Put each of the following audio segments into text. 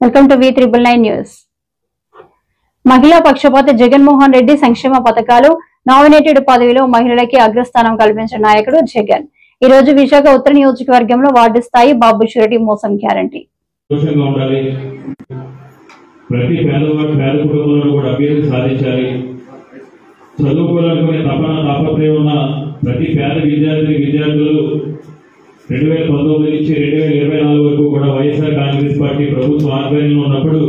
Welcome to V999 news. మహిళా పక్షపాత జగన్మోహన్ రెడ్డి సంక్షేమ పథకాలు నామినేటెడ్ పదవిలో మహిళలకి అగ్రస్థానం కల్పించిన నాయకుడు జగన్. ఈ రోజు విశాఖ ఉత్తర నియోజకవర్గంలో వార్డు స్థాయి బాబు షూరిటీ మోసం గ్యారంటీ. ప్రతి పేదవాడు పేద కుటుంబంలో కూడా అభివృద్ధి సాధించాలి. చదువుకోవాలనుకునే తాపత్రయం ఉన్న ప్రతి పేద విద్యార్థులు 2019 నుంచి 2024 వరకు కూడా వైఎస్ఆర్ కాంగ్రెస్ పార్టీ ప్రభుత్వ ఆధ్వర్యంలో ఉన్నప్పుడు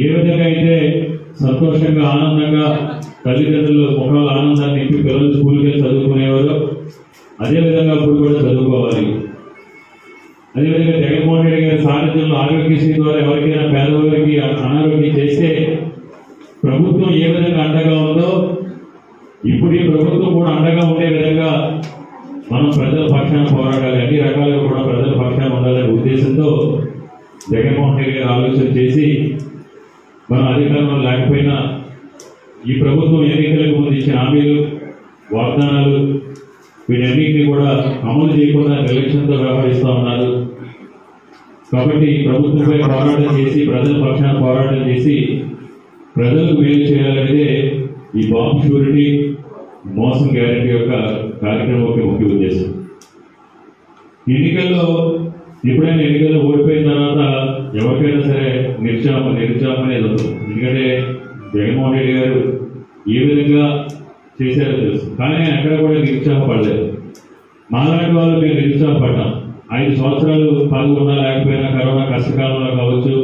ఏ విధంగా అయితే సంతోషంగా ఆనందంగా తల్లిదండ్రులు ముఖాల ఆనందాన్ని నింపి పిల్లలు స్కూల్కి చదువుకునేవారు, అదేవిధంగా ఇప్పుడు కూడా చదువుకోవాలి. అదేవిధంగా జగన్మోహన్ రెడ్డి గారి సారథ్యంలో ఆరోగ్యశ్రీ ద్వారా ఎవరికైనా పేదవారికి అనారోగ్యం చేస్తే ప్రభుత్వం ఏ విధంగా అండగా ఉందో ఇప్పుడు ఈ ప్రభుత్వం కూడా అండగా ఉండే విధంగా మనం ప్రజల పక్షాన పోరాడాలి. అన్ని రకాలుగా కూడా ప్రజల పక్షాన ఉండాలనే ఉద్దేశంతో జగన్మోహన్ రెడ్డి గారు ఆలోచన చేసి మనం అధికారంలో లేకపోయినా ఈ ప్రభుత్వం ఎన్నికలకు ముందు ఇచ్చిన హామీలు వాగ్దానాలు వీటన్నింటినీ కూడా అమలు చేయకుండా నిర్లక్ష్యంతో వ్యవహరిస్తూ ఉన్నారు. కాబట్టి ఈ ప్రభుత్వంపై పోరాటం చేసి ప్రజల పక్షాన పోరాటం చేసి ప్రజలకు మేలు చేయాలంటే ఈ బాబు షూరిటీ మోసం గ్యారెంటీ యొక్క కార్యక్రమం యొక్క ముఖ్య ఉద్దేశం. ఎప్పుడైనా ఎన్నికల్లో ఓడిపోయిన తర్వాత ఎవరికైనా సరే నిరుత్సాహం అనేది వస్తుంది. ఎందుకంటే జగన్మోహన్ రెడ్డి గారు ఏ విధంగా చేశారో తెలుసు, కానీ ఎక్కడ కూడా నిరుత్సాహపడలేదు. మాలాంటి వాళ్ళు మేము నిరుత్సాహపడ్డాం. 5 సంవత్సరాలు పాల్గొన్నా లేకపోయినా కరోనా కష్టకాలంలో కావచ్చు,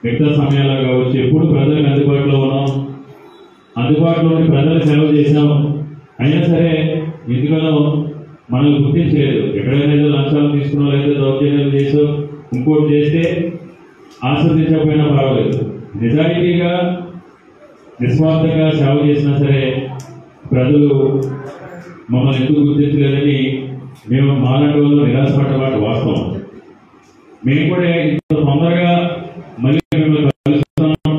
మిగతా సమయాల్లో కావచ్చు, ఎప్పుడు ప్రజలకు అందుబాటులో ఉన్నాం, అందుబాటులోని ప్రజలు సేవ చేసాం. అయినా సరే ఎందుకనో మనల్ని గుర్తించలేదు. ఎక్కడైనా ఏదో లంచాలు తీసుకున్నా లేదా దౌర్జన్యాలు చేసో ఇంకోటి చేస్తే ఆస్వాదించకపోయినా పర్వాలేదు, నిజాయితీగా నిస్వార్థంగా సేవ చేసినా సరే ప్రజలు మమ్మల్ని ఎందుకు గుర్తించలేదని మేము మాలాంటి వాళ్ళు నిరాశపడ్డ వాటి వాస్తవం. మేము కూడా ఇంత తొందరగా మళ్ళీ మిమ్మల్ని కలుస్తున్నాం,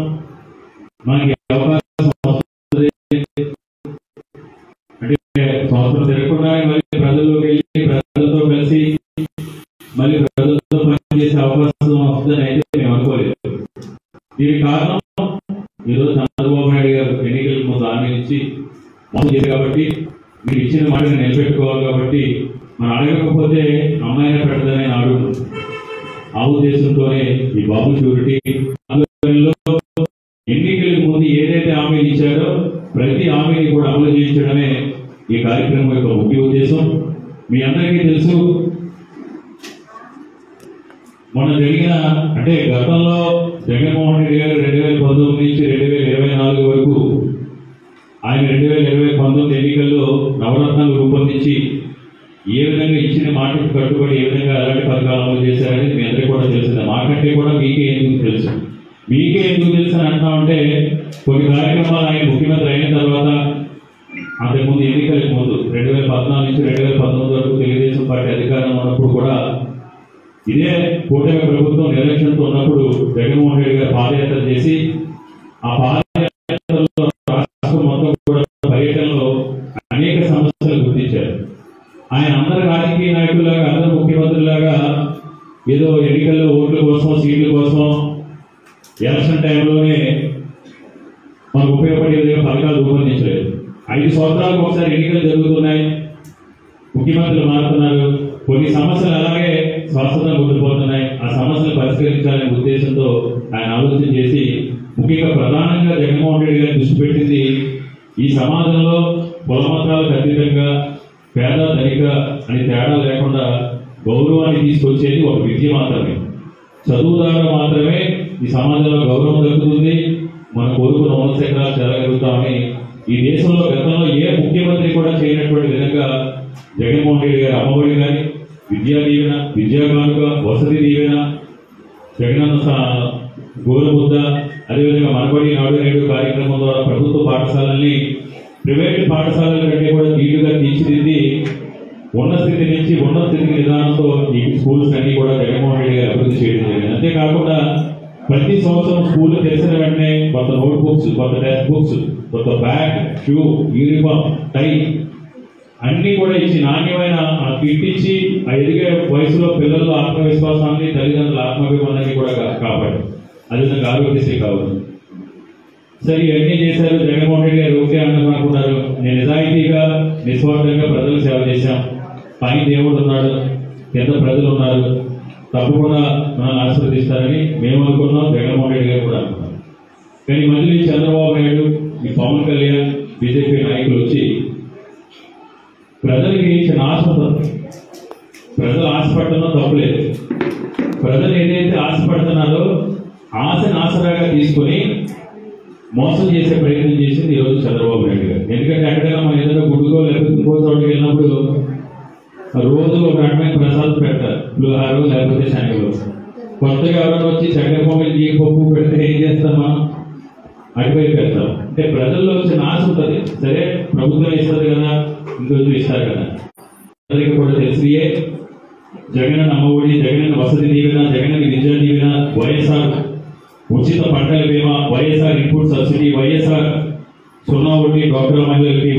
మనకి అవకాశం వస్తుంది అంటే సంవత్సరం తిరగకుండా మళ్ళీ ప్రజల్లోకి వెళ్ళి ప్రజలతో కలిసి మళ్ళీ ప్రజలతో పనిచేసే అవకాశం వస్తుందని అయితే మేము అనుకోలేదు. దీనికి కారణం ఈరోజు చంద్రబాబు నాయుడు గారు ఎన్నికలకు ముందు హామీ ఇచ్చి మోసం చేశారు కాబట్టి, మీరు ఇచ్చిన మాటని నిలబెట్టుకోవాలి కాబట్టి మనం అడగకపోతే అమ్మాయినా పెట్టదని అడుగుతుంది. ఆ ఉద్దేశంతోనే ఈ బాబు షూరిటీ ఎన్నికలకు ముందు ఏదైతే హామీలు ఇచ్చారో ప్రతి హామీని కూడా అమలు చేయించడమే ఈ కార్యక్రమం యొక్క ముఖ్య ఉద్దేశం. మీ అందరికీ తెలుసు, మొన్న జరిగిన అంటే గతంలో జగన్మోహన్ రెడ్డి గారు 2019 నుంచి 2024 వరకు ఆయన 2019 ఎన్నికల్లో నవరత్నాలు రూపొందించి ఏ విధంగా ఇచ్చిన మాటకు కట్టుబడి ఏ విధంగా ఎలాంటి పథకాలు అమలు చేశారనేది మీ అందరికీ కూడా తెలిసింది. మాకంటే కూడా మీకే ఎందుకు తెలుసు అని అంటున్నామంటే కొన్ని కార్యక్రమాలు ఆయన ముఖ్యమంత్రి అయిన తర్వాత అంతకుముందు ఎన్నికలకు ముందు 2014 నుంచి 2019 వరకు తెలుగుదేశం పార్టీ అధికారంలో ఉన్నప్పుడు కూడా ఇదే కూటమి ప్రభుత్వం నిర్లక్ష్యంతో ఉన్నప్పుడు జగన్మోహన్ రెడ్డి గారు పాదయాత్ర చేసి ఆ పాదయాత్రలో రాష్ట్రం మొత్తం కూడా పర్యటనలో అనేక సమస్యలు గుర్తించారు. ఆయన అందరు రాజకీయ నాయకులాగా అందరు ముఖ్యమంత్రులాగా ఏదో ఎన్నికల్లో ఓట్ల కోసం సీట్ల కోసం ఎలక్షన్ టైంలోనే మనకు ఉపయోగపడే విధంగా పథకాలు రూపొందించలేదు. 5 సంవత్సరాలకు ఒకసారి ఎన్నికలు జరుగుతున్నాయి, ముఖ్యమంత్రులు మారుతున్నారు, కొన్ని సమస్యలు అలాగే శాశ్వతంగా ఉండిపోతున్నాయి. ఆ సమస్యలు పరిష్కరించాలనే ఉద్దేశంతో ఆయన ఆలోచన చేసి ముఖ్యంగా ప్రధానంగా జగన్మోహన్ రెడ్డి గారిని దృష్టి పెట్టింది ఈ సమాజంలో కులమతాలకు అతీతంగా పేద ధనిక అని తేడా లేకుండా గౌరవాన్ని తీసుకొచ్చేది ఒక విద్య మాత్రమే. చదువు ద్వారా మాత్రమే ఈ సమాజంలో గౌరవం దొరుకుతుంది, మన కోరుకున్న ఉన్నత శిఖరాలు చేరగలుగుతామని ఈ దేశంలో గతంలో ఏ ముఖ్యమంత్రి కూడా చేయనటువంటి విధంగా జగన్మోహన్ రెడ్డి గారి అమ్మఒడి కానీ, విద్యా దీవెన, విద్యా కానుక, వసతి దీవెన, జగనన్న గోరుముద్ద, అదేవిధంగా మనబడి నాడు నేడు కార్యక్రమం ద్వారా ప్రభుత్వ పాఠశాలల్ని ప్రైవేట్ పాఠశాలల కంటే కూడా నీటుగా తీర్చిదిద్ది ఉన్నత స్థితి నుంచి ఉన్నత స్థితి విధానంతో ఈ స్కూల్స్ అన్ని కూడా జగన్మోహన్ రెడ్డి గారు అభివృద్ధి చేయడం జరిగింది. అంతేకాకుండా ప్రతి సంవత్సరం స్కూల్ తెరిచిన వెంటనే కొత్త నోట్ బుక్స్, కొత్త టెక్స్ట్ బుక్స్, కొత్త బ్యాగ్, షూ, యూనిఫామ్, టై అన్ని కూడా ఇచ్చి నాణ్యమైన కిట్ ఇచ్చి ఆ ఎదిగే వయసులో పిల్లల్లో ఆత్మవిశ్వాసాన్ని తల్లిదండ్రుల ఆత్మాభిమానాన్ని కూడా కాపాడు. అదేవిధంగా ఆరోగ్యశ్రీ కావచ్చు. సరే ఇవన్నీ చేశారు జగన్మోహన్ రెడ్డి గారు, ఓకే అనుకున్నారు. నేను నిజాయితీగా నిస్వార్థంగా ప్రజలకు సేవ చేశాం. పైన దేవుడు ఉన్నాడు, కింద ప్రజలు ఉన్నారు, తప్పకుండా మనల్ని ఆశీర్వదిస్తారని మేము అనుకున్నాం, జగన్మోహన్ రెడ్డి గారు కూడా అనుకున్నాం. కానీ మళ్ళీ చంద్రబాబు నాయుడు, ఈ పవన్ కళ్యాణ్, బీజేపీ నాయకులు వచ్చి ప్రజలకి చిన్న ఆశ ఉంటుంది. ప్రజలు ఆశపడుతున్నా తప్పులేదు. ప్రజలు ఏదైతే ఆశపడుతున్నారో ఆశను ఆసరాగా తీసుకొని మోసం చేసే ప్రయత్నం చేసింది ఈరోజు చంద్రబాబు నాయుడు గారు. ఎందుకంటే ఎక్కడైనా మనం ఏదైనా గుడ్డుకో లేకపోతే ఇంకో చోటుకి వెళ్ళినప్పుడు రోజు ఒక రకమైన ప్రసాదం పెడతారు, పులిహారు లేకపోతే శనగలు. కొత్తగా ఎవరైనా వచ్చి చక్కెర పొంగల్ జీడిపప్పు పెడితే ఏం చేస్తాం మనం? అటువైపు పెడతాం. అంటే ప్రజల్లో వచ్చిన ఆశ ఉంటుంది. సరే ప్రభుత్వం ఇస్తుంది కదా, ఇంకొంచెం ఇస్తారు కదా. అందరికీ కూడా తెలిసియే జగన్ అమ్మఒడి, జగన్ వసతి దీవెన, జగన్ విద్యా దీవెన, వైఎస్ఆర్ ఉచిత పంటల బీమా, వైఎస్ఆర్ ఇన్పుట్ సబ్సిడీ, వైఎస్ఆర్ 0 వడ్డీ డాక్టర్ మహిళలకి